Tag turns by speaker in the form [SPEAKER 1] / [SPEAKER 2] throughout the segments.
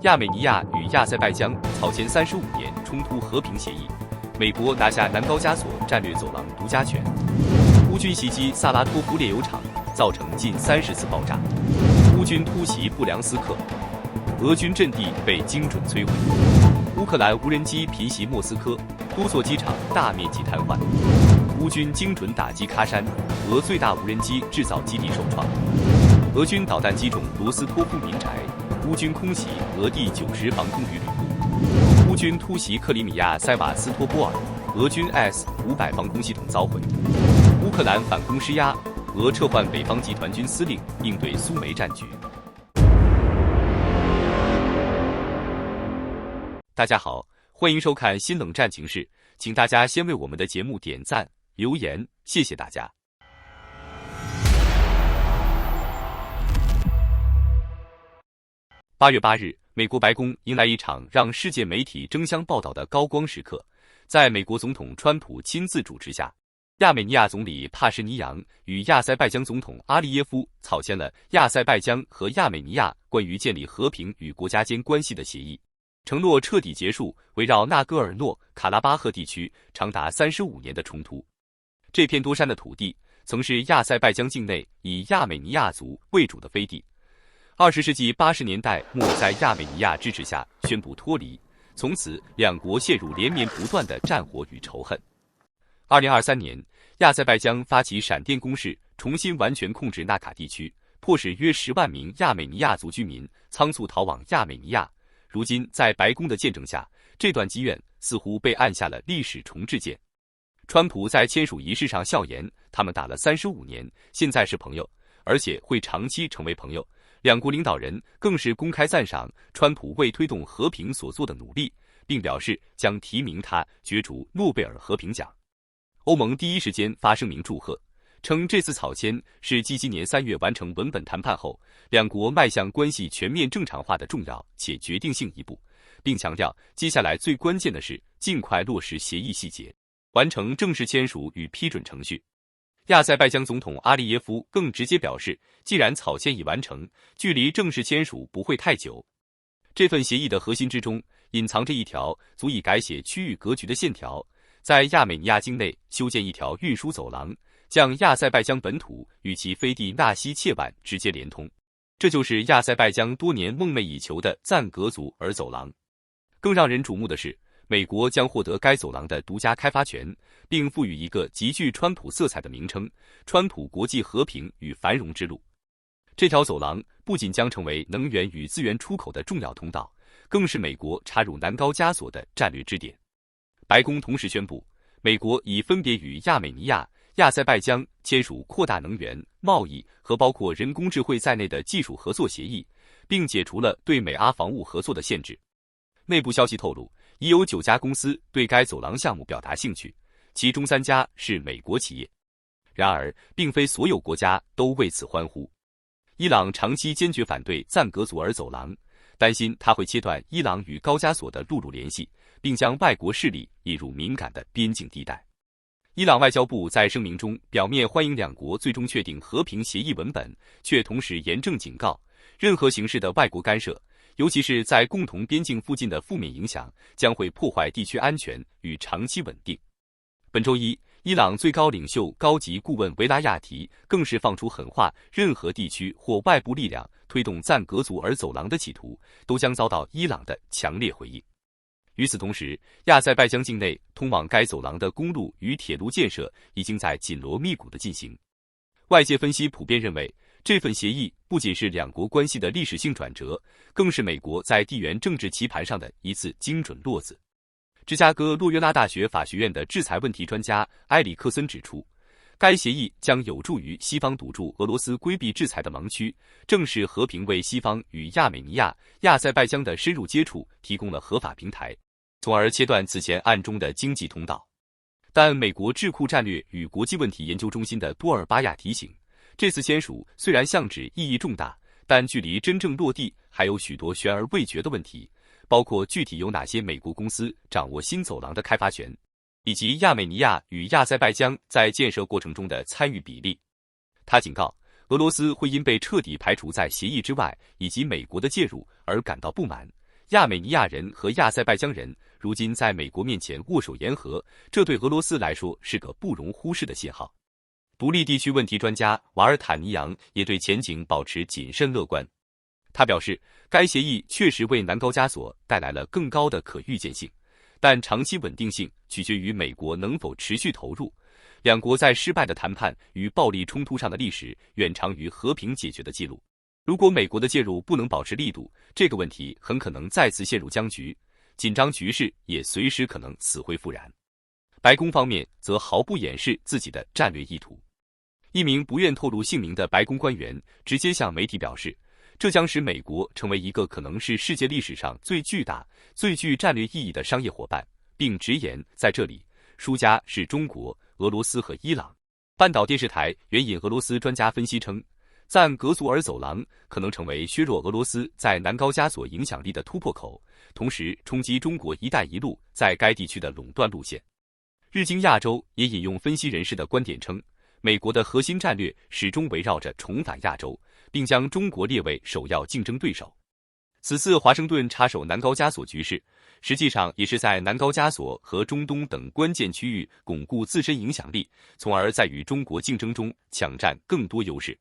[SPEAKER 1] 亚美尼亚与亚塞拜疆草签35年冲突和平协议，美国拿下南高加索战略走廊独家权。乌军袭击萨拉托夫炼油厂，造成近30次爆炸。乌军突袭布良斯克，俄军阵地被精准摧毁。乌克兰无人机频袭莫斯科，多座机场大面积瘫痪。乌军精准打击喀山，俄最大无人机制造基地受创。俄军导弹击中罗斯托夫民宅，乌军空袭俄第90防空旅部。乌军突袭克里米亚塞瓦斯托波尔，俄军 S-500防空系统遭毁。乌克兰反攻施压，俄撤换北方集团军司令应对苏梅战局。大家好，欢迎收看新冷战情势，请大家先为我们的节目点赞、留言，谢谢大家。8月8日，美国白宫迎来一场让世界媒体争相报道的高光时刻，在美国总统川普亲自主持下，亚美尼亚总理帕什尼扬与亚塞拜疆总统阿利耶夫草签了亚塞拜疆和亚美尼亚关于建立和平与国家间关系的协议，承诺彻底结束围绕纳戈尔诺卡拉巴赫地区长达35年的冲突。这片多山的土地曾是亚塞拜疆境内以亚美尼亚族为主的飞地，20世纪80年代末在亚美尼亚支持下宣布脱离，从此两国陷入连绵不断的战火与仇恨。2023年，亚塞拜疆发起闪电攻势，重新完全控制纳卡地区，迫使约10万名亚美尼亚族居民仓促逃往亚美尼亚。如今，在白宫的见证下，这段积怨似乎被按下了历史重置键。川普在签署仪式上笑言，他们打了35年，现在是朋友，而且会长期成为朋友。两国领导人更是公开赞赏川普为推动和平所做的努力，并表示将提名他角逐诺贝尔和平奖。欧盟第一时间发声明祝贺，称这次草签是继今年3月完成文本谈判后，两国迈向关系全面正常化的重要且决定性一步，并强调接下来最关键的是尽快落实协议细节，完成正式签署与批准程序。亚塞拜疆总统阿利耶夫更直接表示，既然草签已完成，距离正式签署不会太久。这份协议的核心之中隐藏着一条足以改写区域格局的线条，在亚美尼亚境内修建一条运输走廊，将亚塞拜疆本土与其飞地纳西切万直接连通。这就是亚塞拜疆多年梦寐以求的赞格祖尔走廊。更让人瞩目的是，美国将获得该走廊的独家开发权，并赋予一个极具川普色彩的名称——川普国际和平与繁荣之路。这条走廊不仅将成为能源与资源出口的重要通道，更是美国插入南高加索的战略支点。白宫同时宣布，美国已分别与亚美尼亚、亚塞拜疆签署扩大能源、贸易和包括人工智慧在内的技术合作协议，并解除了对美阿防务合作的限制。内部消息透露，已有9家公司对该走廊项目表达兴趣，其中3家是美国企业。然而，并非所有国家都为此欢呼。伊朗长期坚决反对赞格祖尔走廊，担心它会切断伊朗与高加索的陆路联系，并将外国势力引入敏感的边境地带。伊朗外交部在声明中表面欢迎两国最终确定和平协议文本，却同时严正警告，任何形式的外国干涉，尤其是在共同边境附近的负面影响，将会破坏地区安全与长期稳定。本周一，伊朗最高领袖高级顾问维拉亚提更是放出狠话，任何地区或外部力量推动赞格祖尔走廊的企图，都将遭到伊朗的强烈回应。与此同时，亚塞拜疆境内通往该走廊的公路与铁路建设已经在紧锣密鼓地进行。外界分析普遍认为，这份协议不仅是两国关系的历史性转折，更是美国在地缘政治棋盘上的一次精准落子。芝加哥洛约拉大学法学院的制裁问题专家埃里克森指出，该协议将有助于西方堵住俄罗斯规避制裁的盲区，正是和平为西方与亚美尼亚、亚塞拜疆的深入接触提供了合法平台，从而切断此前暗中的经济通道。但美国智库战略与国际问题研究中心的多尔巴亚提醒，这次签署虽然象征意义重大，但距离真正落地还有许多悬而未决的问题，包括具体有哪些美国公司掌握新走廊的开发权，以及亚美尼亚与亚塞拜疆在建设过程中的参与比例。他警告，俄罗斯会因被彻底排除在协议之外以及美国的介入而感到不满，亚美尼亚人和亚塞拜疆人如今在美国面前握手言和，这对俄罗斯来说是个不容忽视的信号。独立地区问题专家瓦尔坦尼扬也对前景保持谨慎乐观。他表示，该协议确实为南高加索带来了更高的可预见性，但长期稳定性取决于美国能否持续投入。两国在失败的谈判与暴力冲突上的历史远长于和平解决的记录。如果美国的介入不能保持力度，这个问题很可能再次陷入僵局，紧张局势也随时可能死灰复燃。白宫方面则毫不掩饰自己的战略意图。一名不愿透露姓名的白宫官员直接向媒体表示，这将使美国成为一个可能是世界历史上最巨大、最具战略意义的商业伙伴，并直言在这里，输家是中国、俄罗斯和伊朗。半岛电视台援引俄罗斯专家分析称，赞格祖尔走廊可能成为削弱俄罗斯在南高加索影响力的突破口，同时冲击中国“一带一路”在该地区的垄断路线。日经亚洲也引用分析人士的观点称，美国的核心战略始终围绕着重返亚洲，并将中国列为首要竞争对手。此次华盛顿插手南高加索局势，实际上也是在南高加索和中东等关键区域巩固自身影响力，从而在与中国竞争中抢占更多优势。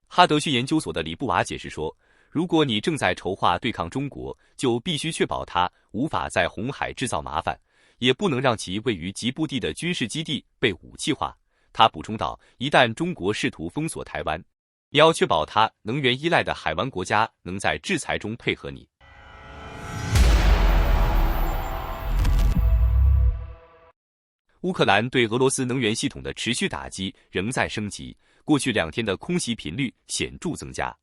[SPEAKER 1] 哈德逊研究所的李布瓦解释说，如果你正在筹划对抗中国，就必须确保它无法在红海制造麻烦，也不能让其位于吉布地的军事基地被武器化。他补充道，一旦中国试图封锁台湾，你要确保它能源依赖的海湾国家能在制裁中配合你。乌克兰对俄罗斯能源系统的持续打击仍在升级，过去2天的空袭频率显著增加。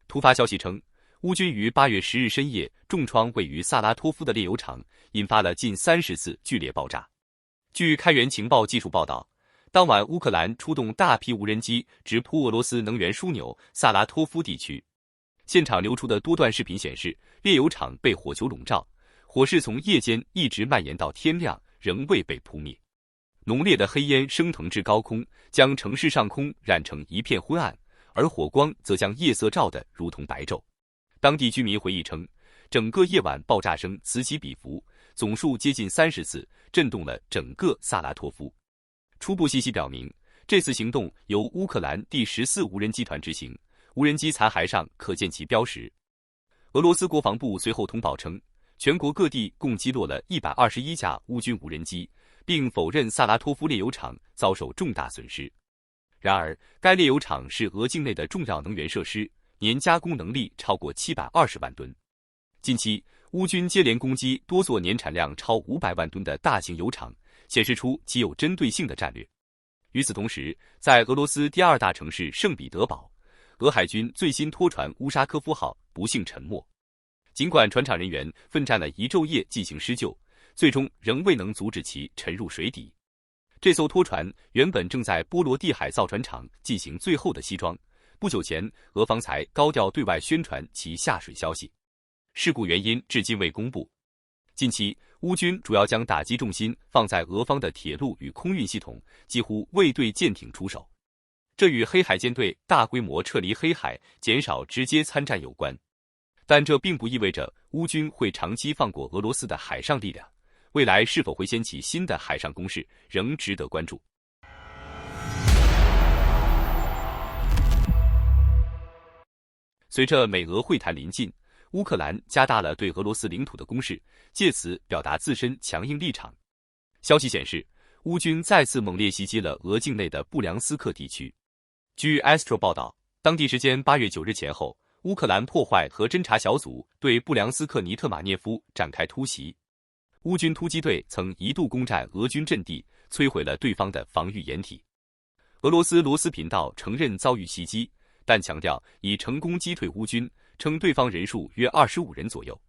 [SPEAKER 1] 突发消息称，乌军于8月10日深夜重创位于萨拉托夫的炼油厂，引发了近30次剧烈爆炸。据开源情报技术报道，当晚乌克兰出动大批无人机直扑俄罗斯能源枢纽萨拉托夫地区。现场流出的多段视频显示，炼油厂被火球笼罩，火势从夜间一直蔓延到天亮，仍未被扑灭。浓烈的黑烟升腾至高空，将城市上空染成一片昏暗，而火光则将夜色照得如同白昼。当地居民回忆称，整个夜晚爆炸声此起彼伏，总数接近30次，震动了整个萨拉托夫。初步信息表明，这次行动由乌克兰第14无人机团执行，无人机残骸上可见其标识。俄罗斯国防部随后通报称，全国各地共击落了121架乌军无人机，并否认萨拉托夫炼油厂遭受重大损失。然而，该炼油厂是俄境内的重要能源设施，年加工能力超过720万吨。近期，乌军接连攻击多座年产量超500万吨的大型油厂，显示出其有针对性的战略。与此同时，在俄罗斯第2大城市圣彼得堡，俄海军最新拖船乌沙科夫号不幸沉没。尽管船厂人员奋战了一昼夜进行施救，最终仍未能阻止其沉入水底。这艘拖船原本正在波罗的海造船厂进行最后的西装，不久前俄方才高调对外宣传其下水消息。事故原因至今未公布。近期，乌军主要将打击重心放在俄方的铁路与空运系统，几乎未对舰艇出手。这与黑海舰队大规模撤离黑海、减少直接参战有关。但这并不意味着乌军会长期放过俄罗斯的海上力量，未来是否会掀起新的海上攻势，仍值得关注。随着美俄会谈临近，乌克兰加大了对俄罗斯领土的攻势，借此表达自身强硬立场。消息显示，乌军再次猛烈袭击了俄境内的布良斯克地区。据 Astro 报道，当地时间8月9日前后，乌克兰破坏和侦察小组对布良斯克尼特马涅夫展开突袭。乌军突击队曾一度攻占俄军阵地，摧毁了对方的防御掩体。俄罗斯罗斯频道承认遭遇袭击，但强调已成功击退乌军，称对方人数约25人左右。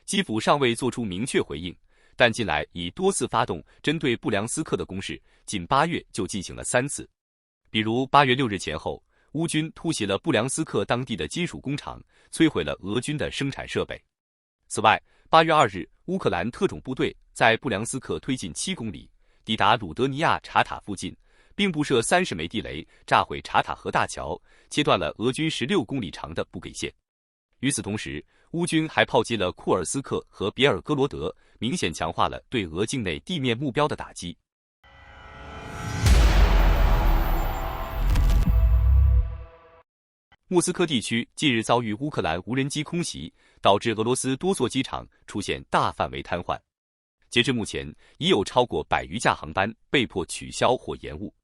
[SPEAKER 1] 基辅尚未做出明确回应，但近来已多次发动针对布良斯克的攻势，仅8月就进行了3次。比如8月6日前后，乌军突袭了布良斯克当地的金属工厂，摧毁了俄军的生产设备。此外，8月2日，乌克兰特种部队在布良斯克推进7公里，抵达鲁德尼亚察塔附近，并布设30枚地雷，炸毁察塔河大桥，切断了俄军16公里长的布给线。与此同时，乌军还炮击了库尔斯克和别尔哥罗德，明显强化了对俄境内地面目标的打击。莫斯科地区近日遭遇乌克兰无人机空袭，导致俄罗斯多座机场出现大范围瘫痪。截至目前，已有超过100余架航班被迫取消或延误。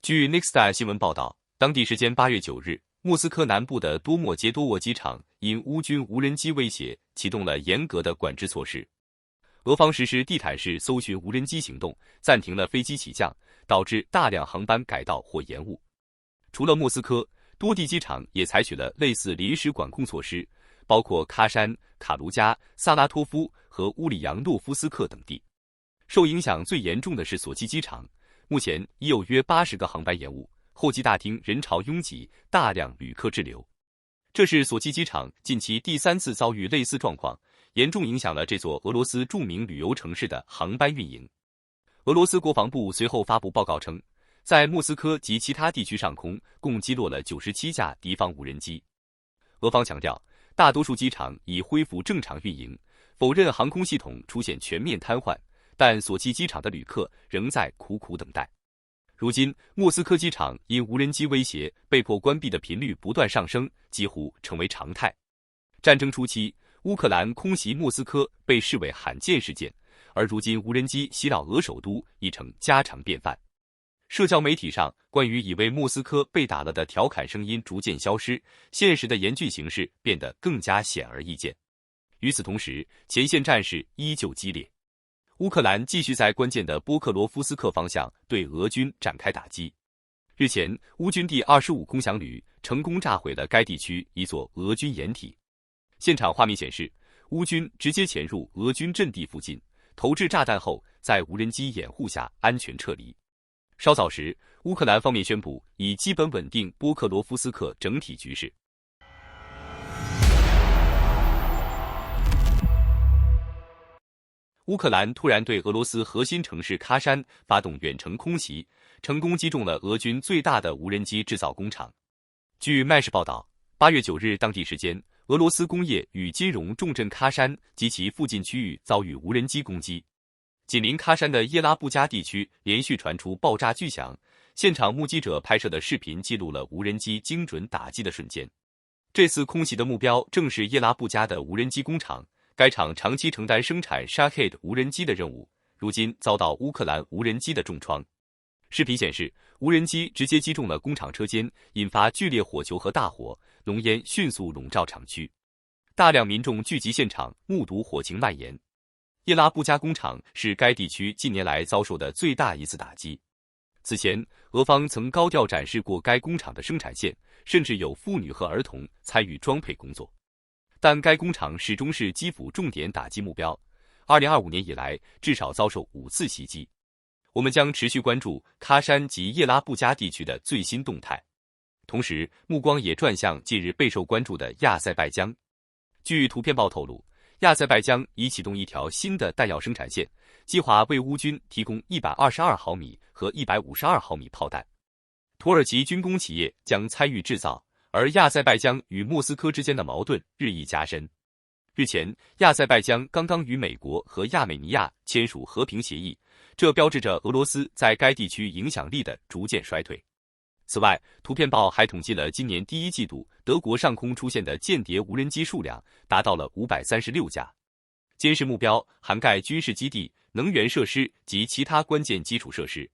[SPEAKER 1] 据 Nexta 新闻报道，当地时间8月9日，莫斯科南部的多莫杰多沃机场因乌军无人机威胁，启动了严格的管制措施。俄方实施地毯式搜寻无人机行动，暂停了飞机起降，导致大量航班改道或延误。除了莫斯科，多地机场也采取了类似临时管控措施，包括喀山、卡卢加、萨拉托夫和乌里扬诺夫斯克等地。受影响最严重的是索契机场，目前已有约80个航班延误，候机大厅人潮拥挤，大量旅客滞留。这是索契机场近期第3次遭遇类似状况，严重影响了这座俄罗斯著名旅游城市的航班运营。俄罗斯国防部随后发布报告称，在莫斯科及其他地区上空共击落了97架敌方无人机。俄方强调，大多数机场已恢复正常运营，否认航空系统出现全面瘫痪，但索契机场的旅客仍在苦苦等待。如今，莫斯科机场因无人机威胁被迫关闭的频率不断上升，几乎成为常态。战争初期，乌克兰空袭莫斯科被视为罕见事件，而如今无人机袭扰俄首都已成家常便饭。社交媒体上关于以为莫斯科被打了的调侃声音逐渐消失，现实的严峻形势变得更加显而易见。与此同时，前线战事依旧激烈。乌克兰继续在关键的波克罗夫斯克方向对俄军展开打击。日前，乌军第25空降旅成功炸毁了该地区一座俄军掩体。现场画面显示，乌军直接潜入俄军阵地附近，投掷炸弹后，在无人机掩护下安全撤离。稍早时，乌克兰方面宣布已基本稳定波克罗夫斯克整体局势。乌克兰突然对俄罗斯核心城市喀山发动远程空袭，成功击中了俄军最大的无人机制造工厂。据麦氏报道，8月9日当地时间，俄罗斯工业与金融重镇喀山及其附近区域遭遇无人机攻击。紧邻喀山的叶拉布加地区连续传出爆炸巨响，现场目击者拍摄的视频记录了无人机精准打击的瞬间。这次空袭的目标正是叶拉布加的无人机工厂，该厂长期承担生产 Shahed 无人机的任务，如今遭到乌克兰无人机的重创。视频显示，无人机直接击中了工厂车间，引发剧烈火球和大火，浓烟迅速笼罩厂区。大量民众聚集现场，目睹火情蔓延。叶拉布加工厂是该地区近年来遭受的最大一次打击。此前，俄方曾高调展示过该工厂的生产线，甚至有妇女和儿童参与装配工作。但该工厂始终是基辅重点打击目标。2025年以来，至少遭受5次袭击。我们将持续关注喀山及叶拉布加地区的最新动态，同时目光也转向近日备受关注的亚塞拜疆。据图片报透露，亚塞拜疆已启动一条新的弹药生产线，计划为乌军提供122毫米和152毫米炮弹。土耳其军工企业将参与制造，而亚塞拜疆与莫斯科之间的矛盾日益加深。日前，亚塞拜疆刚刚与美国和亚美尼亚签署和平协议，这标志着俄罗斯在该地区影响力的逐渐衰退。此外，图片报还统计了今年第1季度德国上空出现的间谍无人机数量达到了536架，监视目标涵盖军事基地、能源设施及其他关键基础设施。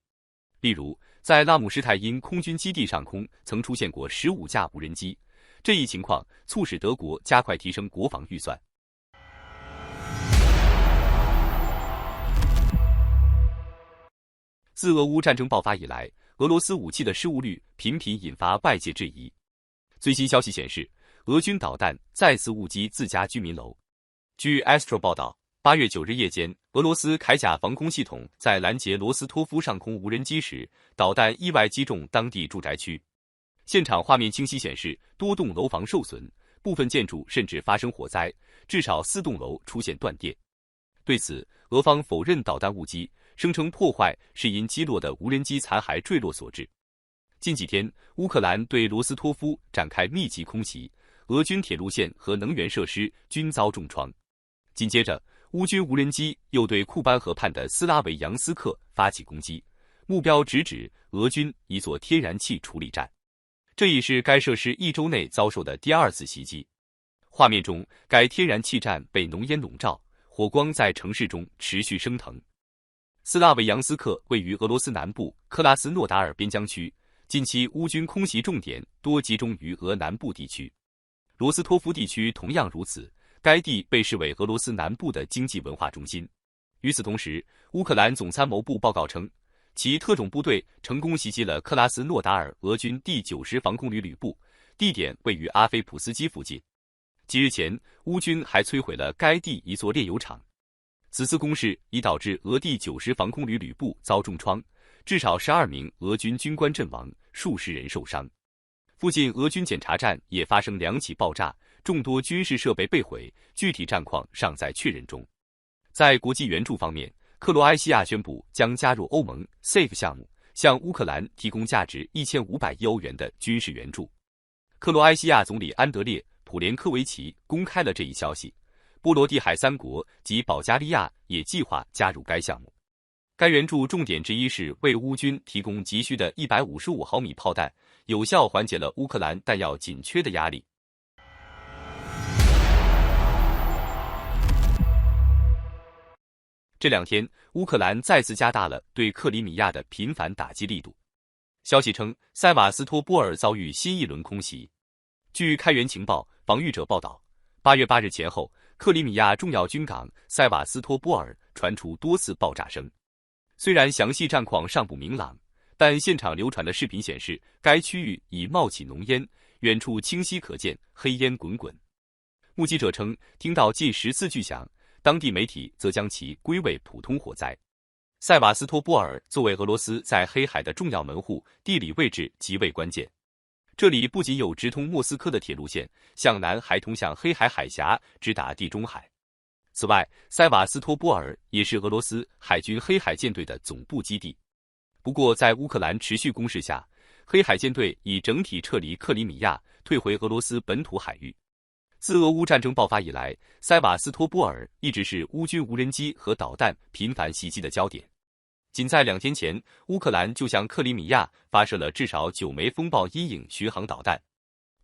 [SPEAKER 1] 例如，在拉姆施泰因空军基地上空曾出现过15架无人机，这一情况促使德国加快提升国防预算。自俄乌战争爆发以来，俄罗斯武器的失误率频频引发外界质疑。最新消息显示，俄军导弹再次误击自家居民楼。据 Astro 报道，8月9日夜间，俄罗斯铠甲防空系统在拦截罗斯托夫上空无人机时，导弹意外击中当地住宅区。现场画面清晰显示，多栋楼房受损，部分建筑甚至发生火灾，至少4栋楼出现断电。对此，俄方否认导弹误击，声称破坏是因击落的无人机残骸坠落所致。近几天，乌克兰对罗斯托夫展开密集空袭，俄军铁路线和能源设施均遭重创。紧接着，乌军无人机又对库班河畔的斯拉维扬斯克发起攻击，目标直指俄军一座天然气处理站。这已是该设施1周内遭受的第2次袭击。画面中，该天然气站被浓烟笼罩，火光在城市中持续升腾。斯拉维扬斯克位于俄罗斯南部克拉斯诺达尔边疆区，近期乌军空袭重点多集中于俄南部地区。罗斯托夫地区同样如此，该地被视为俄罗斯南部的经济文化中心。与此同时，乌克兰总参谋部报告称，其特种部队成功袭击了克拉斯诺达尔俄军第90防空旅旅部，地点位于阿菲普斯基附近。几日前，乌军还摧毁了该地一座炼油厂。此次攻势已导致俄第90防空旅旅部遭重创，至少12名俄军军官阵亡，数十人受伤。附近俄军检查站也发生2起爆炸，众多军事设备被毁，具体战况尚在确认中。在国际援助方面，克罗埃西亚宣布将加入欧盟 SAFE 项目，向乌克兰提供价值1500亿欧元的军事援助。克罗埃西亚总理安德烈·普连科维奇公开了这一消息。波罗的海3国及保加利亚也计划加入该项目。该援助重点之一是为乌军提供急需的155毫米炮弹，有效缓解了乌克兰弹药紧缺的压力。这2天，乌克兰再次加大了对克里米亚的频繁打击力度。消息称，塞瓦斯托波尔遭遇新一轮空袭。据开源情报防御者报道，8月8日前后，克里米亚重要军港塞瓦斯托波尔传出多次爆炸声。虽然详细战况尚不明朗，但现场流传的视频显示，该区域已冒起浓烟，远处清晰可见黑烟滚滚。目击者称，听到近10次巨响，当地媒体则将其归为普通火灾。塞瓦斯托波尔作为俄罗斯在黑海的重要门户，地理位置极为关键。这里不仅有直通莫斯科的铁路线，向南还通向黑海海峡，直达地中海。此外，塞瓦斯托波尔也是俄罗斯海军黑海舰队的总部基地。不过，在乌克兰持续攻势下，黑海舰队已整体撤离克里米亚，退回俄罗斯本土海域。自俄乌战争爆发以来，塞瓦斯托波尔一直是乌军无人机和导弹频繁袭击的焦点。仅在2天前，乌克兰就向克里米亚发射了至少9枚风暴阴影巡航导弹。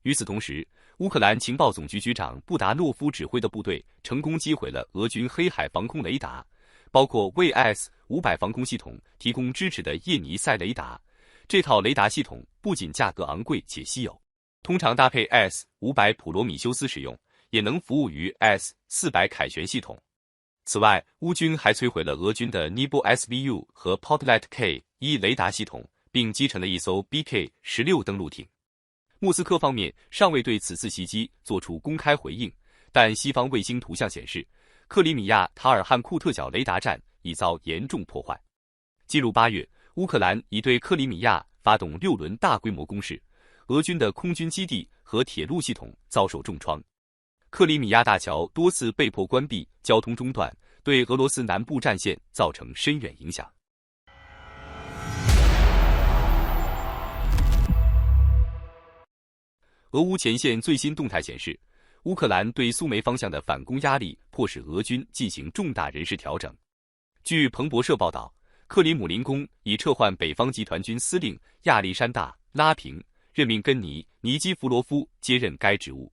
[SPEAKER 1] 与此同时，乌克兰情报总局局长布达诺夫指挥的部队成功击毁了俄军黑海防空雷达，包括为 S-500 防空系统提供支持的叶尼塞雷达。这套雷达系统不仅价格昂贵且稀有，通常搭配 S-500 普罗米修斯使用，也能服务于 S-400 凯旋系统。此外，乌军还摧毁了俄军的尼波 SVU 和 Podlet K1 雷达系统，并击沉了一艘 BK-16 登陆艇。莫斯科方面尚未对此次袭击作出公开回应，但西方卫星图像显示，克里米亚塔尔汉库特角雷达站已遭严重破坏。进入8月，乌克兰已对克里米亚发动6轮大规模攻势，俄军的空军基地和铁路系统遭受重创。克里米亚大桥多次被迫关闭，交通中断，对俄罗斯南部战线造成深远影响。俄乌前线最新动态显示，乌克兰对苏梅方向的反攻压力迫使俄军进行重大人事调整。据彭博社报道，克里姆林宫已撤换北方集团军司令亚历山大·拉平，任命根尼·尼基弗罗夫接任该职务。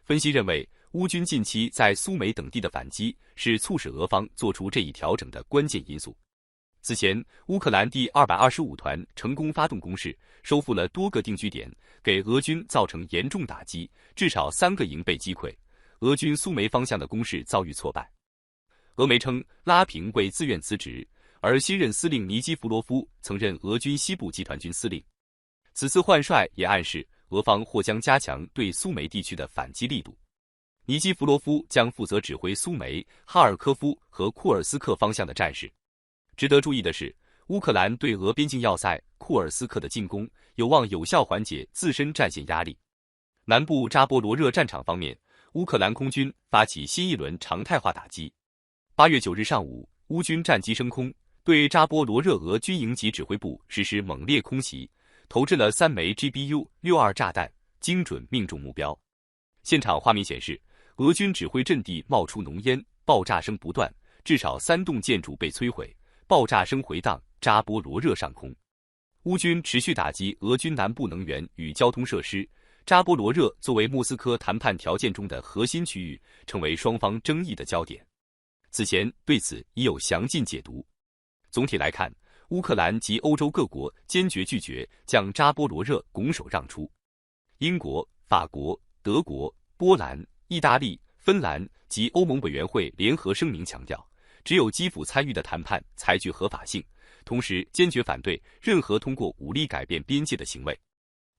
[SPEAKER 1] 分析认为，乌军近期在苏梅等地的反击是促使俄方做出这一调整的关键因素。此前，乌克兰第225团成功发动攻势，收复了多个定居点，给俄军造成严重打击，至少3个营被击溃。俄军苏梅方向的攻势遭遇挫败。俄媒称，拉平未自愿辞职，而新任司令尼基弗罗夫曾任俄军西部集团军司令。此次换帅也暗示俄方或将加强对苏梅地区的反击力度。尼基弗罗夫将负责指挥苏梅、哈尔科夫和库尔斯克方向的战事。值得注意的是，乌克兰对俄边境要塞库尔斯克的进攻有望有效缓解自身战线压力。南部扎波罗热战场方面，乌克兰空军发起新一轮常态化打击。8月9日上午，乌军战机升空，对扎波罗热俄军营级指挥部实施猛烈空袭，投掷了3枚 GBU-62 炸弹，精准命中目标。现场画面显示，俄军指挥阵地冒出浓烟，爆炸声不断，至少3栋建筑被摧毁，爆炸声回荡扎波罗热上空。乌军持续打击俄军南部能源与交通设施，扎波罗热作为莫斯科谈判条件中的核心区域，成为双方争议的焦点。此前对此已有详尽解读。总体来看，乌克兰及欧洲各国坚决拒绝将扎波罗热拱手让出。英国、法国、德国、波兰、意大利、芬兰及欧盟委员会联合声明强调，只有基辅参与的谈判才具合法性，同时坚决反对任何通过武力改变边界的行为。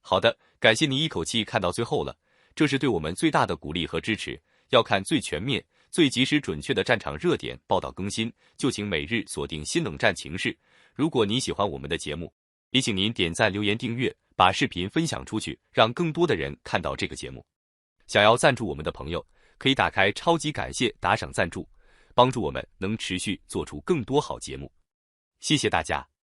[SPEAKER 1] 好的，感谢您一口气看到最后了，这是对我们最大的鼓励和支持。要看最全面、最及时准确的战场热点报道更新，就请每日锁定新冷战情势。如果您喜欢我们的节目，也请您点赞、留言、订阅，把视频分享出去，让更多的人看到这个节目。想要赞助我们的朋友，可以打开超级感谢打赏赞助，帮助我们能持续做出更多好节目。谢谢大家。